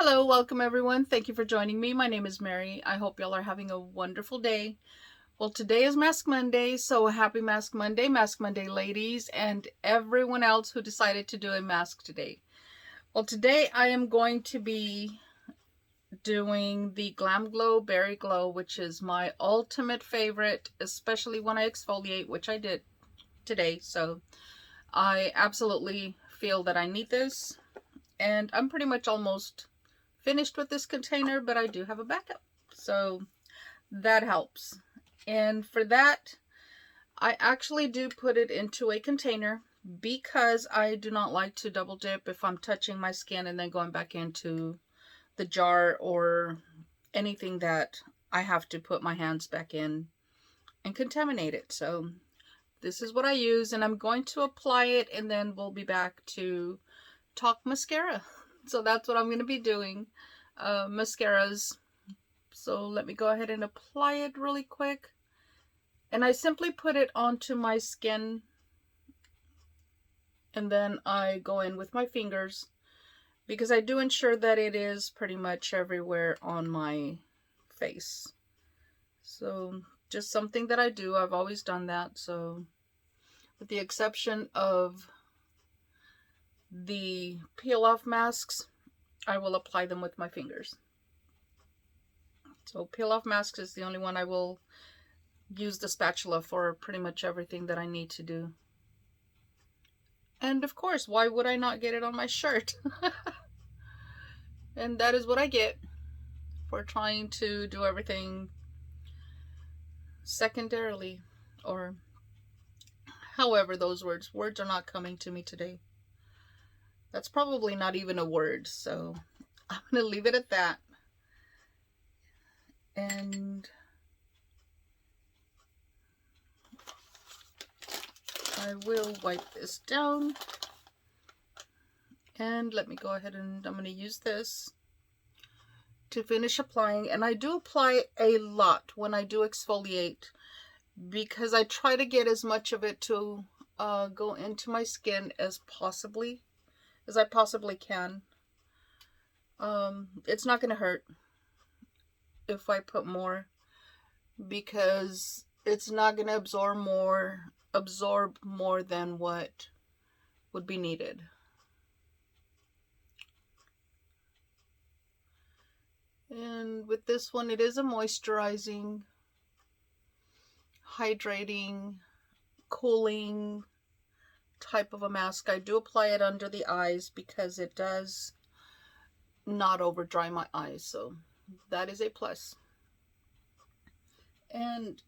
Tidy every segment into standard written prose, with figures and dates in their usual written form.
Hello, welcome everyone. Thank you for joining me. My name is Mary. I hope y'all are having a wonderful day. Well, today is Mask Monday, so happy Mask Monday ladies, and everyone else who decided to do a mask today. Well, today I am going to be doing the Glam Glow Berry Glow, which is my ultimate favorite, especially when I exfoliate, which I did today. So I absolutely feel that I need this, and I'm pretty much almost finished with this container, but I do have a backup, so that helps. And for that, I actually do put it into a container because I do not like to double dip if I'm touching my skin and then going back into the jar or anything that I have to put my hands back in and contaminate it. So this is what I use, and I'm going to apply it, and then we'll be back to talk mascara. So that's what I'm going to be doing, mascaras. So let me go ahead and apply it really quick. And I simply put it onto my skin, and then I go in with my fingers because I do ensure that it is pretty much everywhere on my face. So just something that I do. I've always done that. So with the exception of the peel off masks, I will apply them with my fingers. So peel off masks is the only one I will use the spatula for pretty much everything that I need to do. And of course, why would I not get it on my shirt? And that is what I get for trying to do everything secondarily, or however those words are not coming to me today. That's probably not even a word, so I'm gonna leave it at that. And I will wipe this down, and let me go ahead, and I'm going to use this to finish applying. And I do apply a lot when I do exfoliate because I try to get as much of it to go into my skin as I possibly can. It's not going to hurt if I put more, because it's not going to absorb more than what would be needed. And with this one, it is a moisturizing, hydrating, cooling type of a mask. I do apply it under the eyes because it does not over dry my eyes, so that is a plus. And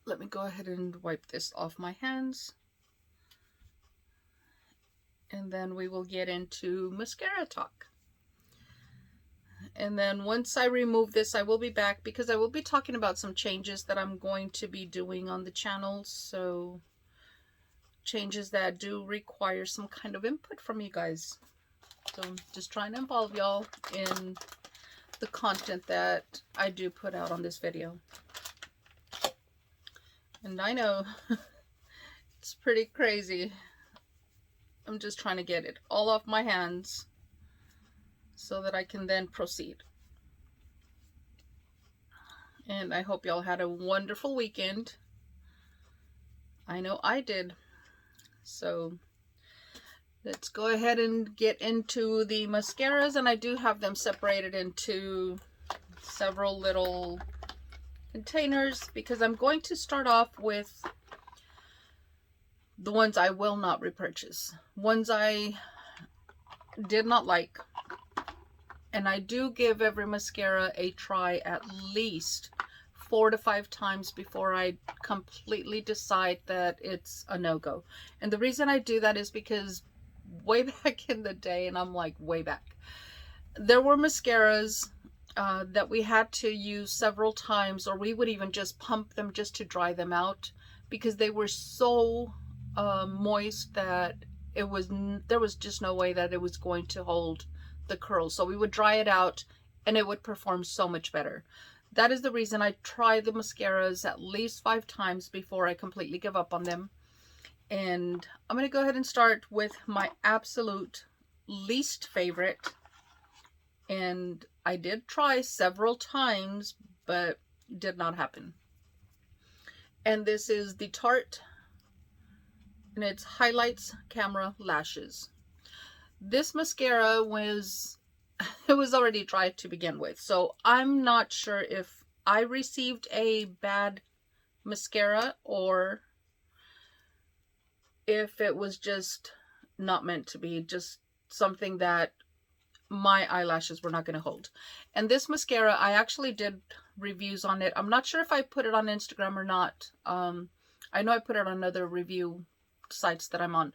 let me go ahead and wipe this off my hands, and then we will get into mascara talk. And then once I remove this, I will be back because I will be talking about some changes that I'm going to be doing on the channel. So changes that do require some kind of input from you guys. So I'm just trying to involve y'all in the content that I do put out on this video. And I know it's pretty crazy. I'm just trying to get it all off my hands so that I can then proceed. And I hope y'all had a wonderful weekend. I know I did. So let's go ahead and get into the mascaras, and I do have them separated into several little containers because I'm going to start off with the ones I will not repurchase, ones I did not like. And I do give every mascara a try at least 4 to 5 times before I completely decide that it's a no-go. And the reason I do that is because way back in the day, and I'm like way back, there were mascaras that we had to use several times, or we would even just pump them just to dry them out because they were so moist that there was just no way that it was going to hold the curls. So we would dry it out and it would perform so much better. That is the reason I try the mascaras at least 5 times before I completely give up on them. And I'm going to go ahead and start with my absolute least favorite, And I did try several times, but did not happen. And this is the Tarte, and it's Highlights Camera Lashes. This mascara was, it was already dry to begin with, so I'm not sure if I received a bad mascara or if it was just not meant to be, just something that my eyelashes were not going to hold. And this mascara, I actually did reviews on it. I'm not sure if I put it on Instagram or not. I know I put it on other review sites that I'm on,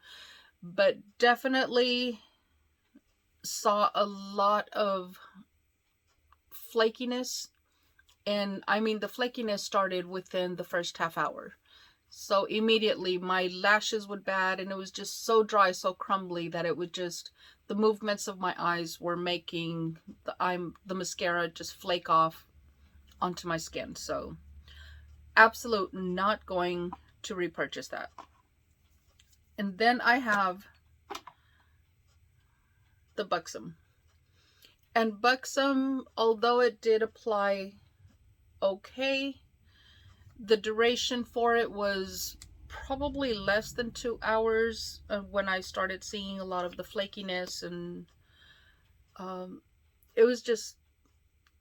but definitely saw a lot of flakiness. And I mean, the flakiness started within the first half hour. So immediately my lashes would bad, and it was just so dry, so crumbly that it would just, the movements of my eyes were making the mascara just flake off onto my skin. So absolute not going to repurchase that. And then I have the Buxom. And Buxom, although it did apply okay, the duration for it was probably less than 2 hours when I started seeing a lot of the flakiness, and it was just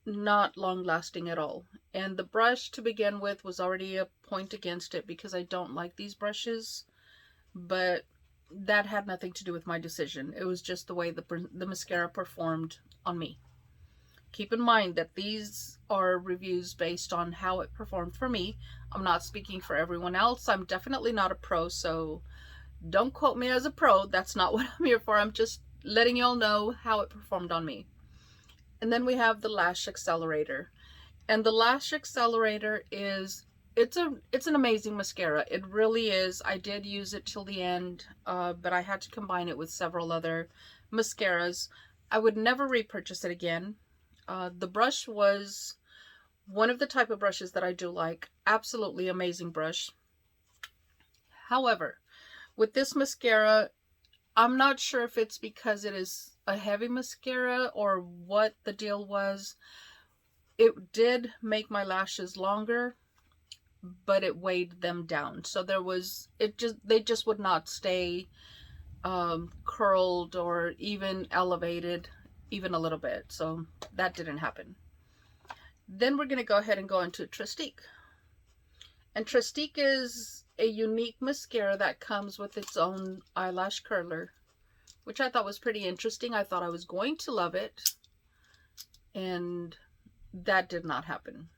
not long lasting at all. And the brush to begin with was already a point against it because I don't like these brushes, but that had nothing to do with my decision. It was just the way the mascara performed on me. Keep in mind that these are reviews based on how it performed for me. I'm not speaking for everyone else. I'm definitely not a pro, so don't quote me as a pro. That's not what I'm here for. I'm just letting y'all know how it performed on me. And then we have the Lash Accelerator. And the Lash Accelerator is, it's an amazing mascara. It really is. I did use it till the end, but I had to combine it with several other mascaras. I would never repurchase it again. The brush was one of the type of brushes that I do like. Absolutely amazing brush. However, with this mascara, I'm not sure if it's because it is a heavy mascara or what the deal was. It did make my lashes longer, but it weighed them down. So they just would not stay curled or even elevated even a little bit. So that didn't happen. Then we're going to go ahead and go into Trestique. And Trestique is a unique mascara that comes with its own eyelash curler, which I thought was pretty interesting. I thought I was going to love it, and that did not happen.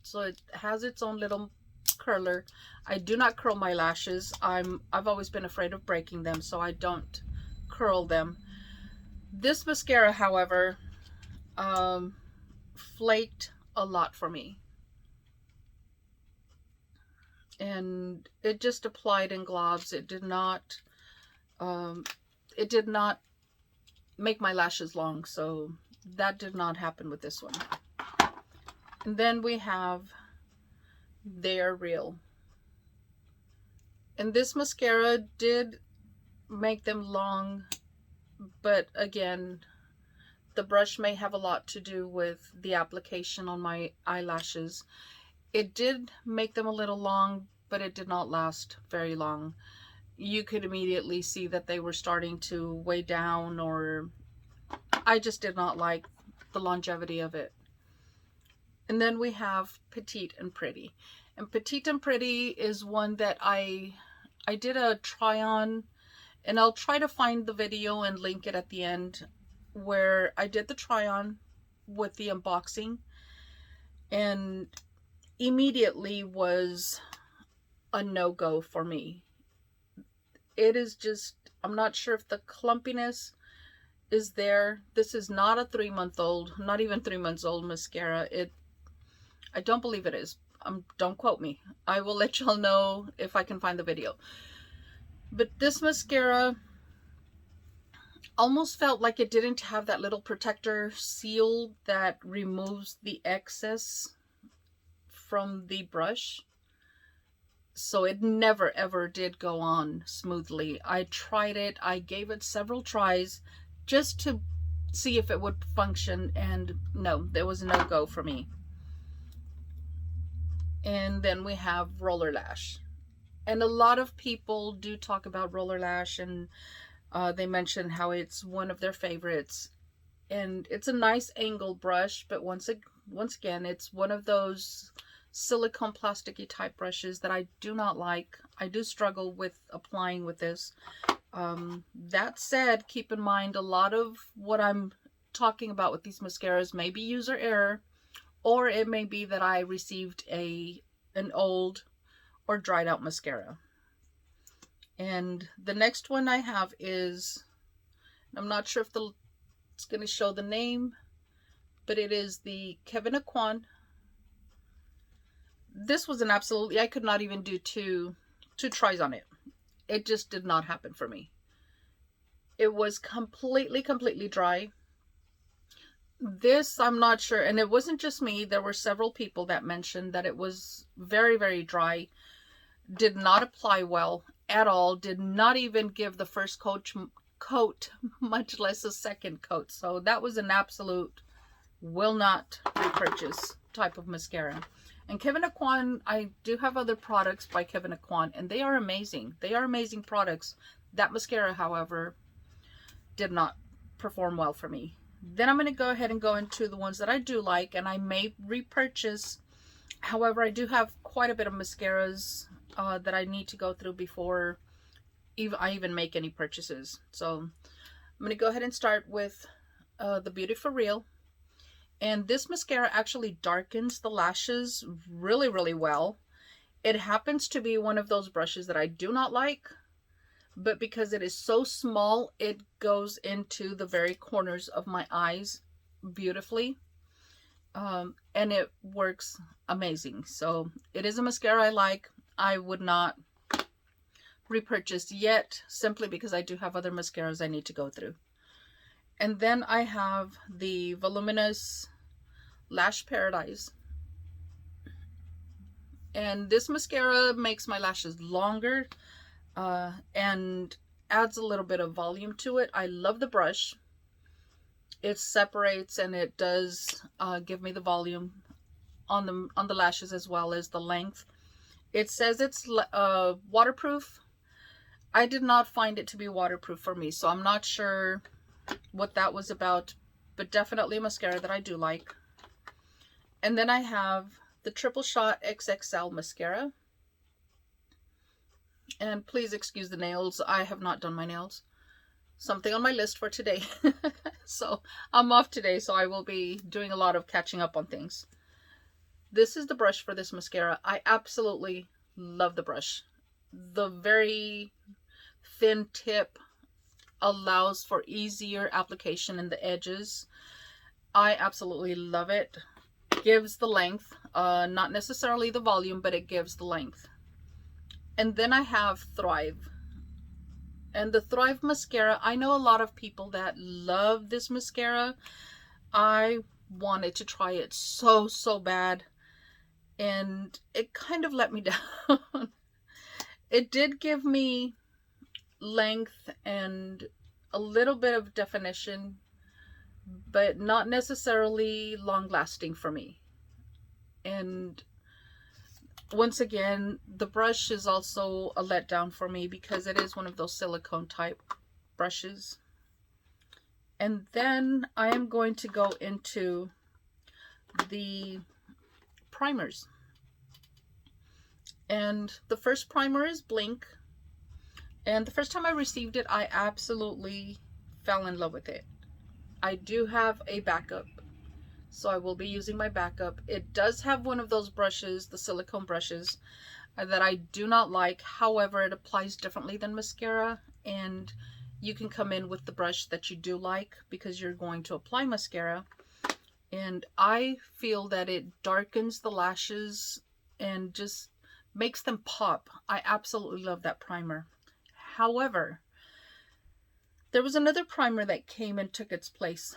So it has its own little curler. I do not curl my lashes. I've always been afraid of breaking them, so I don't curl them. This mascara, however, flaked a lot for me. And it just applied in globs. It did not make my lashes long, so that did not happen with this one. And then we have They're Real. And this mascara did make them long, but again, the brush may have a lot to do with the application on my eyelashes. It did make them a little long, but it did not last very long. You could immediately see that they were starting to weigh down, or I just did not like the longevity of it. And then we have Petite and Pretty. And Petite and Pretty is one that I did a try on, and I'll try to find the video and link it at the end, where I did the try on with the unboxing, and immediately was a no-go for me. It is just, I'm not sure if the clumpiness is there. This is not a 3-month-old, not even 3 months old mascara. I don't believe it is. Don't quote me. I will let y'all know if I can find the video. But this mascara almost felt like it didn't have that little protector seal that removes the excess from the brush. So it never ever did go on smoothly. I tried it. I gave it several tries just to see if it would function, and no, there was a no-go for me. And then we have roller lash. And a lot of people do talk about roller lash, and they mention how it's one of their favorites. And it's a nice angled brush, but once again, it's one of those silicone plasticky type brushes that I do not like. I do struggle with applying with this. That said, keep in mind a lot of what I'm talking about with these mascaras may be user error, or it may be that I received an old or dried out mascara. And the next one I have is, I'm not sure if it's going to show the name, but it is the Kevin Aquan. This was an absolutely, I could not even do two tries on it. It just did not happen for me. It was completely dry. This, I'm not sure, and it wasn't just me. There were several people that mentioned that it was very dry, did not apply well at all, did not even give the first coat, much less a second coat. So that was an absolute will not repurchase type of mascara. And Kevin Aquan, I do have other products by Kevin Aquan, and they are amazing. They are amazing products. That mascara, however, did not perform well for me. Then I'm going to go ahead and go into the ones that I do like, and I may repurchase. However, I do have quite a bit of mascaras that I need to go through before I even make any purchases. So I'm going to go ahead and start with the Beauty For Real. And this mascara actually darkens the lashes really well. It happens to be one of those brushes that I do not like, but because it is so small, it goes into the very corners of my eyes beautifully. And it works amazing. So it is a mascara I like. I would not repurchase yet, simply because I do have other mascaras I need to go through. And then I have the Voluminous Lash Paradise. And this mascara makes my lashes longer and adds a little bit of volume to it. I love the brush. It separates, and it does give me the volume on the lashes as well as the length. It says it's waterproof. I did not find it to be waterproof for me, so I'm not sure what that was about, but definitely a mascara that I do like. And then I have the Triple Shot XXL mascara. And please excuse the nails. I have not done my nails. Something on my list for today. So I'm off today, so I will be doing a lot of catching up on things. This is the brush for this mascara. I absolutely love the brush. The very thin tip allows for easier application in the edges. I absolutely love it. Gives the length, not necessarily the volume, but it gives the length. And then I have Thrive. And the Thrive mascara, I know a lot of people that love this mascara. I wanted to try it so bad, and it kind of let me down. It did give me length and a little bit of definition, but not necessarily long lasting for me. And once again, the brush is also a letdown for me because it is one of those silicone type brushes. And then I am going to go into the primers. And the first primer is Blink. And the first time I received it, I absolutely fell in love with it. I do have a backup, so I will be using my backup. It does have one of those brushes, the silicone brushes, that I do not like. However, it applies differently than mascara, and you can come in with the brush that you do like because you're going to apply mascara. And I feel that it darkens the lashes and just makes them pop. I absolutely love that primer. However, there was another primer that came and took its place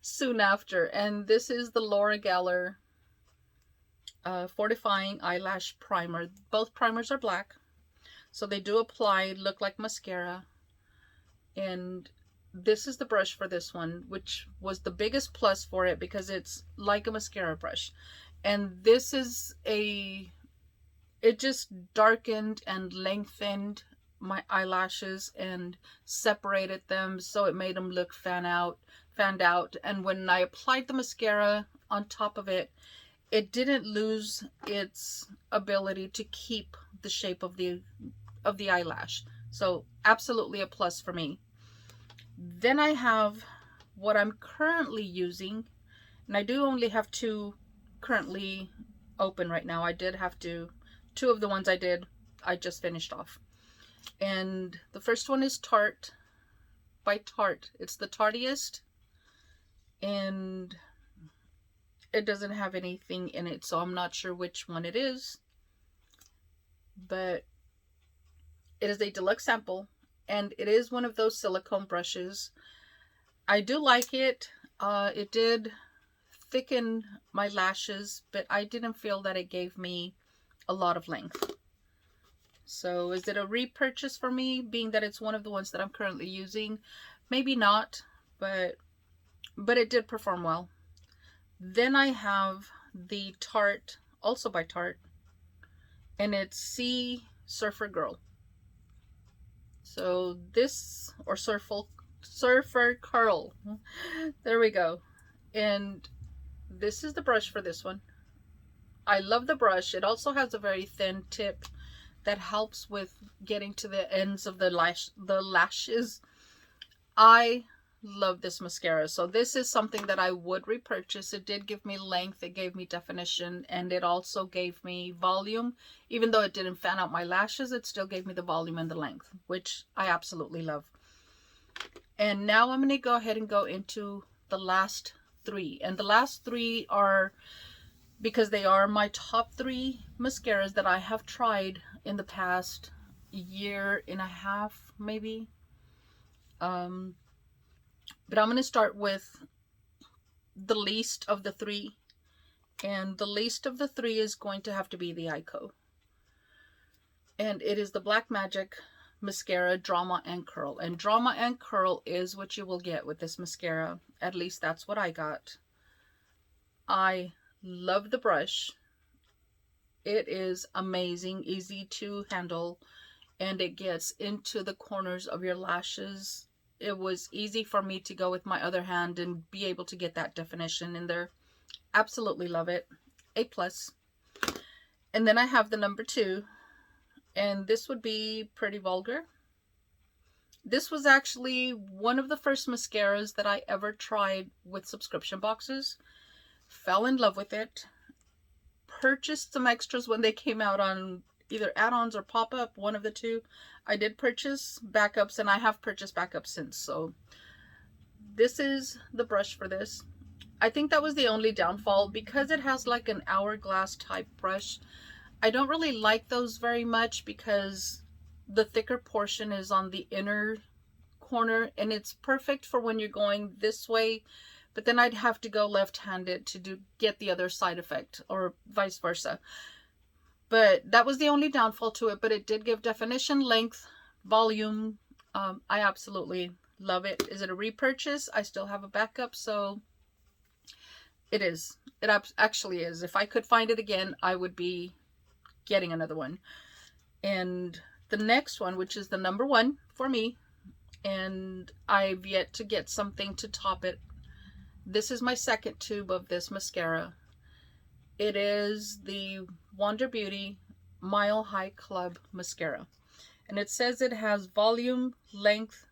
soon after, and this is the Laura Geller Fortifying Eyelash Primer. Both primers are black, so they do apply, look like mascara, and this is the brush for this one, which was the biggest plus for it because it's like a mascara brush. And this is it just darkened and lengthened my eyelashes and separated them, so it made them look fanned out. And when I applied the mascara on top of it, it didn't lose its ability to keep the shape of the eyelash. So absolutely a plus for me. Then I have what I'm currently using, and I do only have two currently open right now. I did have two of the ones I just finished off. And the first one is Tarte by Tarte. It's the Tartiest, and it doesn't have anything in it, so I'm not sure which one it is, but it is a deluxe sample, and it is one of those silicone brushes. I do like it. It did thicken my lashes, but I didn't feel that it gave me a lot of length. So is it a repurchase for me, being that it's one of the ones that I'm currently using? Maybe not, but it did perform well. Then I have the Tarte, also by Tarte, and it's Sea Surfer Girl. So this, or Surfer Curl, there we go. And this is the brush for this one. I love the brush. It also has a very thin tip that helps with getting to the ends of the lashes. I love this mascara. So this is something that I would repurchase. It did give me length, it gave me definition, and it also gave me volume. Even though it didn't fan out my lashes, it still gave me the volume and the length, which I absolutely love. And now I'm going to go ahead and go into the last three. And the last three are, because they are my top three mascaras that I have tried in the past year and a half, maybe. But I'm going to start with the least of the three. And the least of the three is going to have to be the Ico. And it is the Black Magic Mascara Drama and Curl. And Drama and Curl is what you will get with this mascara. At least that's what I got. I love the brush. It is amazing, easy to handle, and it gets into the corners of your lashes. It was easy for me to go with my other hand and be able to get that definition in there. Absolutely love it. A+. And then I have the number 2, and this would be Pretty Vulgar. This was actually one of the first mascaras that I ever tried with subscription boxes. Fell in love with it. Purchased some extras when they came out on either add-ons or pop-up, one of the two. I did purchase backups, and I have purchased backups since. So this is the brush for this. I think that was the only downfall, because it has like an hourglass type brush. I don't really like those very much because the thicker portion is on the inner corner, and it's perfect for when you're going this way, but then I'd have to go left-handed to get the other side effect, or vice versa. But that was the only downfall to it, but it did give definition, length, volume. I absolutely love it. Is it a repurchase? I still have a backup, so it is. It actually is. If I could find it again, I would be getting another one. And the next one, which is the number 1 for me, and I've yet to get something to top it. This is my second tube of this mascara. It is the Wander Beauty Mile High Club Mascara. And it says it has volume, length,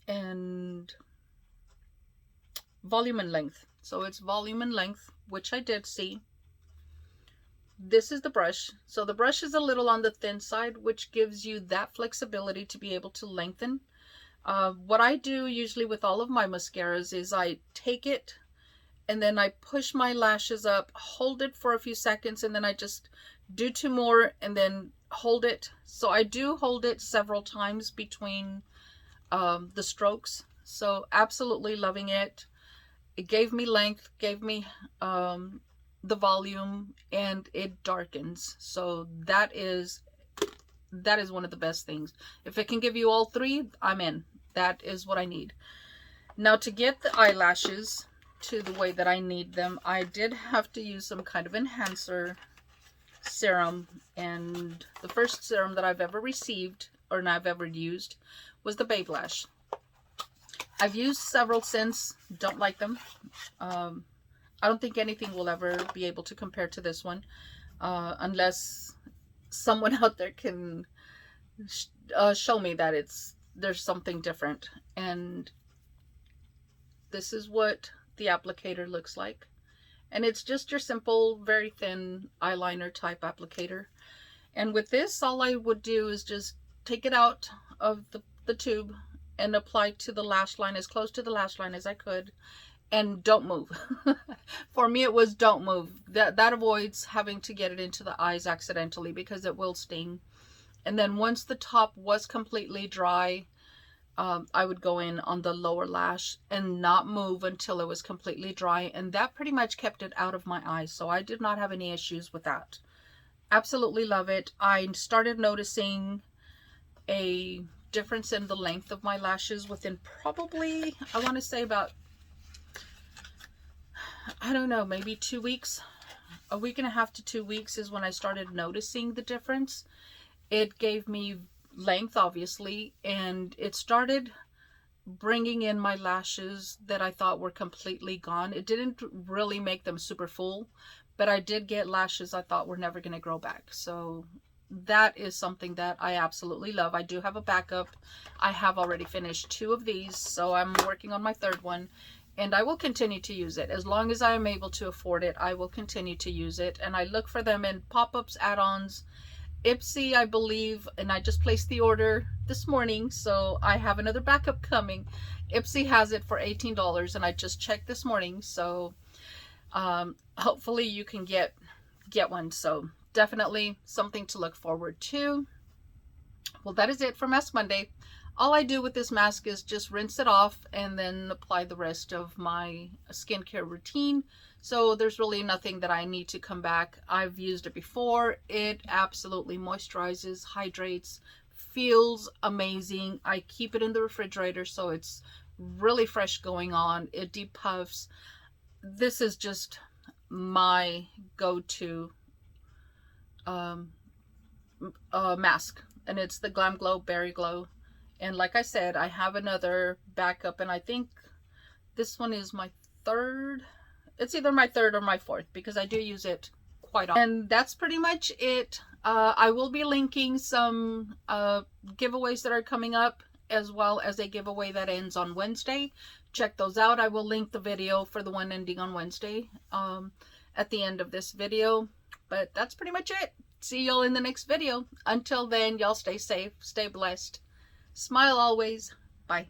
and length. So it's volume and length, which I did see. This is the brush. So the brush is a little on the thin side, which gives you that flexibility to be able to lengthen. What I do usually with all of my mascaras is I take it and then I push my lashes up, hold it for a few seconds, and then I just do 2 more and then hold it. So I do hold it several times between the strokes. So absolutely loving it. It gave me length, gave me the volume, and it darkens. So that is one of the best things. If it can give you all 3, I'm in. That is what I need. Now, to get the eyelashes to the way that I need them, I did have to use some kind of enhancer serum, and the first serum that I've ever received or I've ever used was the Babe Lash. I've used several since, don't like them. I don't think anything will ever be able to compare to this one, unless someone out there can show me that there's something different. And this is what the applicator looks like. And it's just your simple, very thin eyeliner type applicator. And with this, all I would do is just take it out of the tube and apply to the lash line, as close to the lash line as I could. And don't move. For me, it was don't move. That avoids having to get it into the eyes accidentally, because it will sting. And then once the top was completely dry, I would go in on the lower lash and not move until it was completely dry. And that pretty much kept it out of my eyes. So I did not have any issues with that. Absolutely love it. I started noticing a difference in the length of my lashes within probably, I want to say about, I don't know, maybe 2 weeks. A week and a half to 2 weeks is when I started noticing the difference. It gave me length, obviously, and it started bringing in my lashes that I thought were completely gone. It didn't really make them super full, but I did get lashes I thought were never going to grow back. So that is something that I absolutely love. I do have a backup. I have already finished 2 of these, so I'm working on my 3rd one, and I will continue to use it. As long as I am able to afford it, I will continue to use it. And I look for them in pop-ups, add-ons, Ipsy, I believe, and I just placed the order this morning, so I have another backup coming. Ipsy has it for $18, and I just checked this morning, so hopefully you can get one. So definitely something to look forward to. Well, that is it for Mask Monday. All I do with this mask is just rinse it off and then apply the rest of my skincare routine. So there's really nothing that I need to come back. I've used it before. It absolutely moisturizes, hydrates, feels amazing. I keep it in the refrigerator so it's really fresh going on. It depuffs. This is just my go-to mask, and it's the Glam Glow Berry Glow. And like I said, I have another backup, and I think this one is my 3rd. It's either my 3rd or my 4th, because I do use it quite often. And that's pretty much it. I will be linking some giveaways that are coming up, as well as a giveaway that ends on Wednesday. Check those out. I will link the video for the one ending on Wednesday at the end of this video. But that's pretty much it. See y'all in the next video. Until then, y'all stay safe, stay blessed. Smile always. Bye.